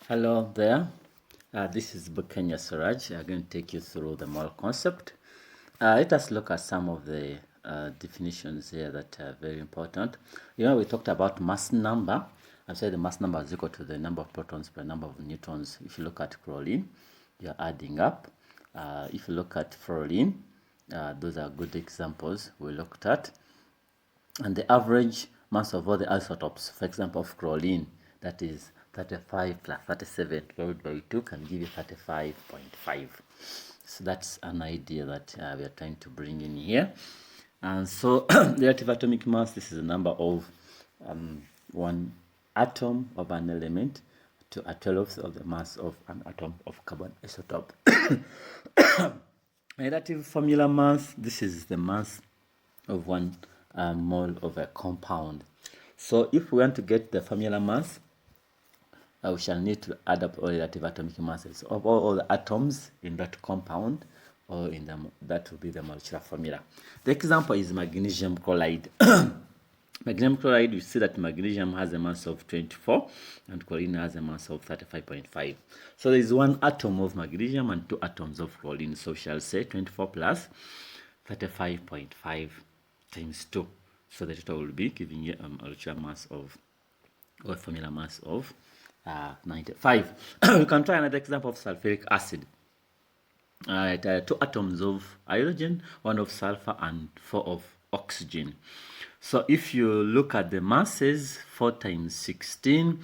Hello there, this is Bukenya Suraj. I'm going to take you through the mole concept. Let us look at some of the definitions here that are very important. We talked about mass number. I said the mass number is equal to the number of protons per number of neutrons. If you look at chlorine, you're adding up. If you look at fluorine, those are good examples we looked at. And the average mass of all the isotopes, for example, of chlorine, that is 35 plus 37 divided by 2 can give you 35.5. So that's an idea that we are trying to bring in here. And so the relative atomic mass, this is the number of one atom of an element to a 12th of the mass of an atom of carbon isotope. Relative formula mass, this is the mass of one mole of a compound. So if we want to get the formula mass, we shall need to add up all relative atomic masses of all the atoms in that compound, or in that will be the molecular formula. The example is magnesium chloride. Magnesium chloride, we see that magnesium has a mass of 24 and chlorine has a mass of 35.5. So there is one atom of magnesium and two atoms of chlorine. So we shall say 24 plus 35.5 times 2. So the total will be giving you a molecular mass of, or formula mass of 95. We can try another example of sulfuric acid. Two atoms of hydrogen, one of sulfur and 4 of oxygen. So if you look at the masses, 4 times 16,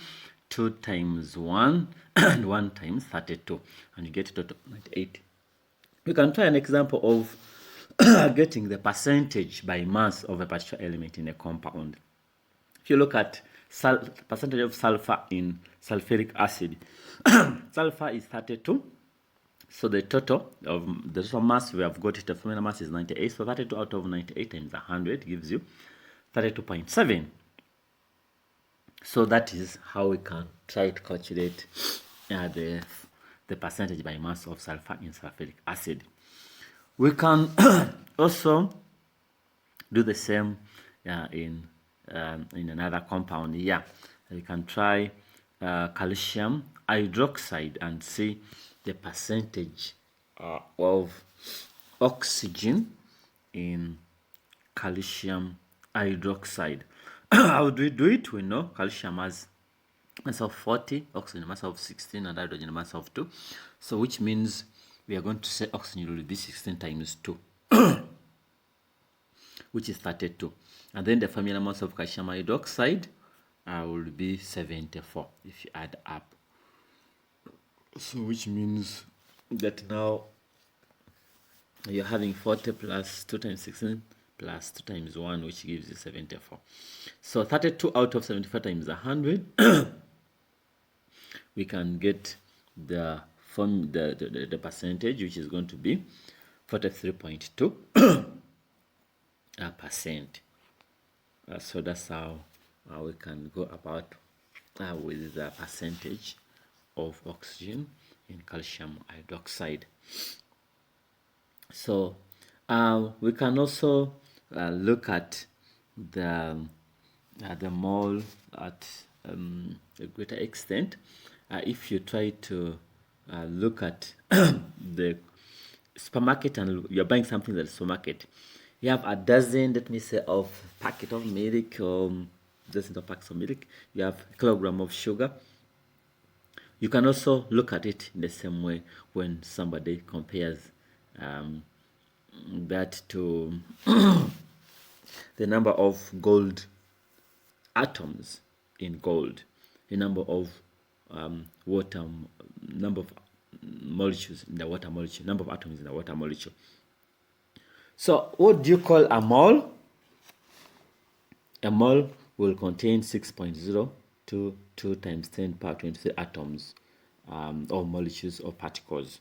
2 times 1, and 1 times 32, and you get a total of 98. We can try an example of getting the percentage by mass of a particular element in a compound. If you look at percentage of sulfur in sulfuric acid, sulfur is 32. So the total mass we have got, the formula mass is 98. So 32 out of 98 times 100 gives you 32.7. So that is how we can try to calculate the percentage by mass of sulfur in sulfuric acid. We can also do the same in another compound here. You can try calcium hydroxide and see the percentage of oxygen in calcium hydroxide. How do we do it? We know calcium has mass of 40, oxygen mass of 16, and hydrogen mass of 2. So which means we are going to say oxygen will be 16 times 2, which is 32. And then the formula mass of calcium hydroxide will be 74 if you add up. So which means that now you're having 40 plus 2 times 16 plus 2 times 1, which gives you 74. So 32 out of 74 times 100, we can get the percentage, which is going to be 43.2%. So that's how we can go about with the percentage of oxygen in calcium hydroxide. So we can also look at the mole at a greater extent. If you try to look at the supermarket and you're buying something at the supermarket, you have a dozen, let me say, of packet of milk, or dozens of packs of milk. You have a kilogram of sugar. You can also look at it in the same way when somebody compares that to the number of gold atoms in gold, the number of water, number of molecules in the water molecule, number of atoms in the water molecule. So what do you call a mole? A mole will contain 6.0 to 2 times 10 power 23 atoms or molecules or particles.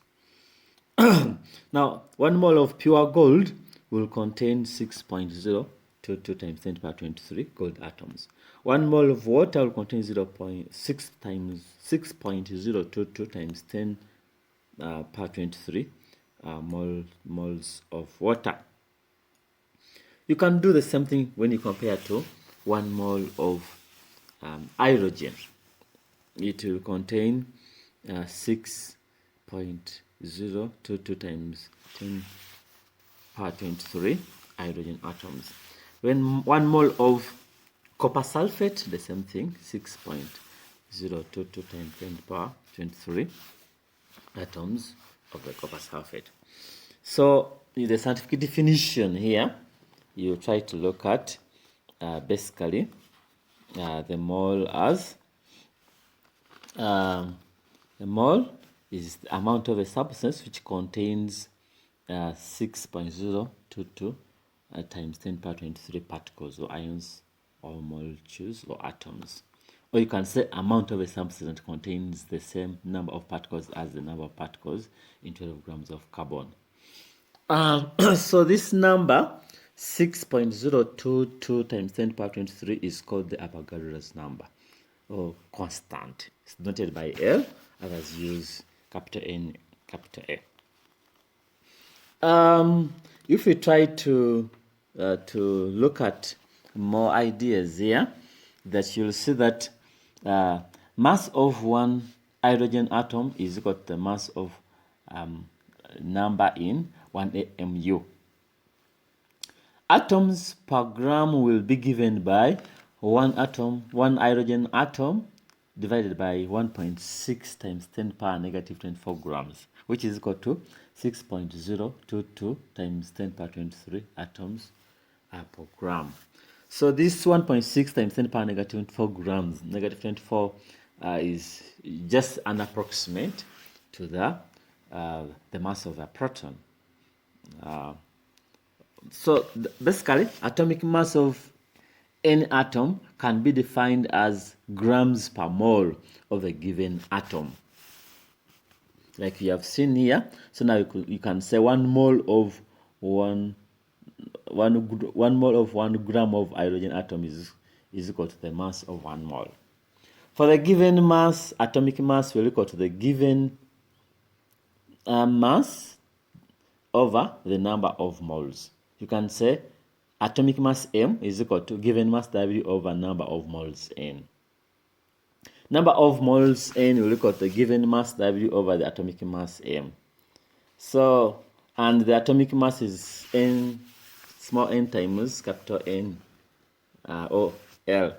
Now, 1 mole of pure gold will contain 6.0 to 2 times 10 power 23 gold atoms. 1 mole of water will contain 0.6 times 6.0 to 2 times 10 power 23 moles of water. You can do the same thing when you compare to 1 mole of hydrogen. It will contain 6.022 times 10 power 23 hydrogen atoms. When 1 mole of copper sulfate, the same thing, 6.022 times 10 power 23 atoms of the copper sulfate. So the scientific definition here, you try to look at basically the mole as the mole is the amount of a substance which contains 6.022 times 10 power 23 particles or ions or molecules or atoms. Or you can say amount of a substance that contains the same number of particles as the number of particles in 12 grams of carbon. So this number 6.022 times 10 power 23 is called the Avogadro's number or constant. It's noted by L, others use capital N, capital A. If we try to look at more ideas here, that you'll see that mass of one hydrogen atom is equal to the mass of number in 1 AMU. Atoms per gram will be given by one hydrogen atom divided by 1.6 times 10 power negative 24 grams, which is equal to 6.022 times 10 power 23 atoms per gram. So this 1.6 times 10 power negative 24 grams, negative 24 is just an approximate to the mass of a proton. So basically, atomic mass of any atom can be defined as grams per mole of a given atom, like you have seen here. So now you can say 1 mole of 1 mole of 1 gram of hydrogen atom is equal to the mass of 1 mole. For the given mass, atomic mass will equal to the given mass over the number of moles. You can say atomic mass M is equal to given mass W over number of moles N. Number of moles N will equal to the given mass W over the atomic mass M. So, and the atomic mass is N, small n times capital N or L.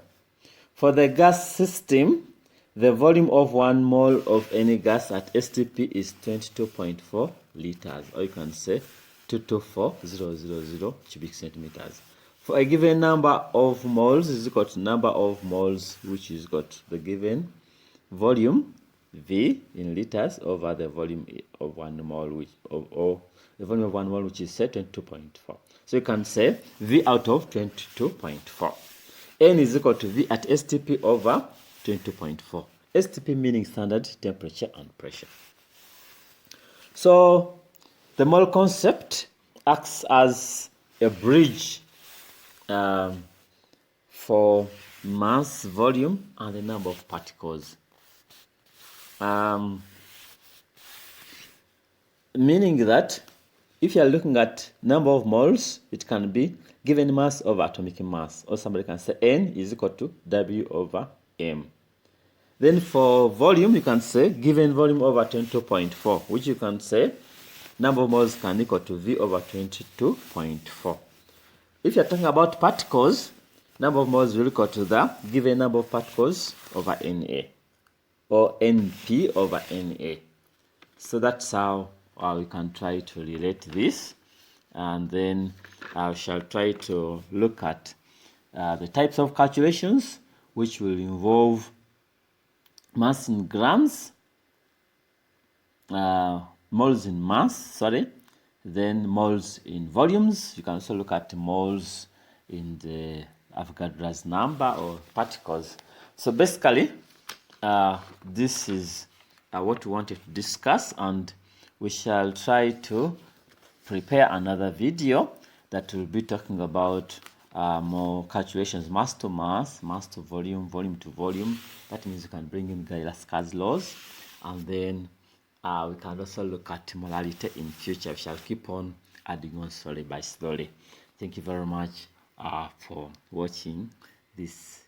For the gas system, the volume of 1 mole of any gas at STP is 22.4 liters, or you can say 224000 cubic centimeters. For a given number of moles is equal to number of moles, which is equal to the given volume V in liters over the volume of 1 mole, or the volume of 1 mole, which is say 22.4. So you can say V out of 22.4. N is equal to V at STP over 22.4. STP meaning standard temperature and pressure. So the mole concept acts as a bridge for mass, volume, and the number of particles. Meaning that if you are looking at number of moles, it can be given mass over atomic mass, or somebody can say N is equal to W over M. Then for volume, you can say given volume over 22.4, which you can say number of moles can equal to V over 22.4. If you're talking about particles, number of moles will equal to the given number of particles over Na, or Np over Na. So that's how we can try to relate this. And then I shall try to look at the types of calculations which will involve mass in grams, moles in mass, then moles in volumes. You can also look at moles in the Avogadro's number or particles. So basically, this is what we wanted to discuss, and we shall try to prepare another video that will be talking about more calculations, mass to mass, mass to volume, volume to volume. That means you can bring in Gay-Lasker's laws, and then we can also look at molarity in future. We shall keep on adding on slowly by slowly. Thank you very much for watching this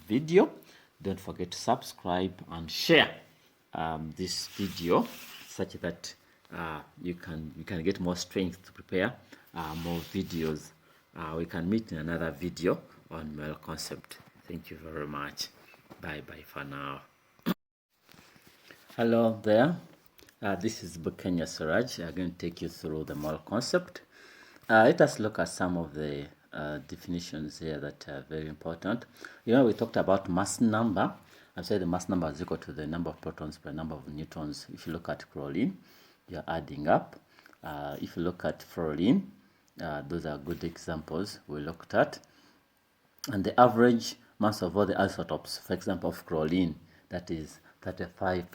video. Don't forget to subscribe and share this video such that you can get more strength to prepare more videos. We can meet in another video on male concept. Thank you very much. Bye bye for now. Hello there. This is Bukenya Suraj. I'm going to take you through the mole concept. Let us look at some of the definitions here that are very important. You know, we talked about mass number. I said the mass number is equal to the number of protons per number of neutrons. If you look at chlorine, you're adding up. If you look at fluorine, those are good examples we looked at. And the average mass of all the isotopes, for example, of chlorine, that is 35